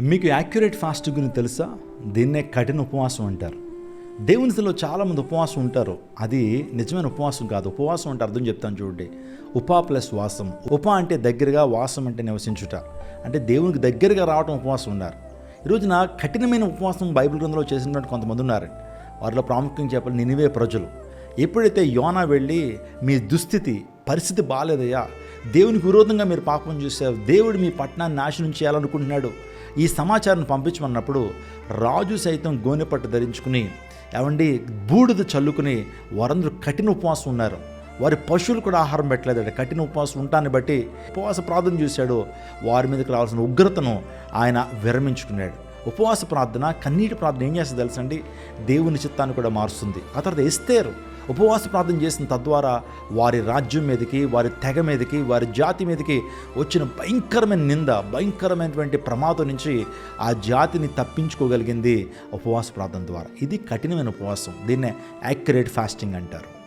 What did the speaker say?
మీకు accurate fasting గురించి తెలుసా? దీన్నే కఠిన ఉపవాసం అంటారు. దేవునిలో చాలామంది ఉపవాసం ఉంటారు. అది నిజమైన ఉపవాసం కాదు. ఉపవాసం అంటే అర్థం చెప్తాను చూడండి. ఉపా ప్లస్ వాసం. ఉప అంటే దగ్గరగా, వాసం అంటే నివసించుట, అంటే దేవునికి దగ్గరగా రావడం ఉపవాసం ఉన్నారు. ఈరోజున కఠినమైన ఉపవాసం బైబిల్ గ్రంథంలో చేసినటువంటి కొంతమంది ఉన్నారండి. వారిలో ప్రాముఖ్యంగా చెప్పాలి నినివే ప్రజలు. ఎప్పుడైతే యోనా వెళ్ళి మీ దుస్థితి పరిస్థితి బాగాలేదయ్యా, దేవునికి విరోధంగా మీరు పాపం చేశారు, దేవుడు మీ పట్టణాన్ని నాశనం చేయాలనుకుంటున్నాడు, ఈ సమాచారాన్ని పంపించమన్నప్పుడు రాజు సైతం గోనెపట్టు ధరించుకుని ఏమండి బూడిద చల్లుకుని వారందరూ కఠిన ఉపవాసం ఉన్నారు. వారి పశువులు కూడా ఆహారం పెట్టలేదట. కఠిన ఉపవాసం ఉంటాన్ని బట్టి ఉపవాస ప్రార్థన చేశాడు. వారి మీదకి రావాల్సిన ఉగ్రతను ఆయన విరమించుకున్నాడు. ఉపవాస ప్రార్థన, కన్నీటి ప్రార్థన ఏం చేస్తుంది తెలుసండి? దేవుని చిత్తాన్ని కూడా మారుస్తుంది. ఆ తర్వాత ఎస్తేరు ఉపవాస ప్రార్థన చేసిన తద్వారా వారి రాజ్యం మీదకి, వారి తెగ మీదకి, వారి జాతి మీదకి వచ్చిన భయంకరమైన నింద, భయంకరమైనటువంటి ప్రమాదం నుంచి ఆ జాతిని తప్పించుకోగలిగింది ఉపవాస ప్రార్థన ద్వారా. ఇది కఠినమైన ఉపవాసం. దీన్నే యాక్యురేట్ ఫాస్టింగ్ అంటారు.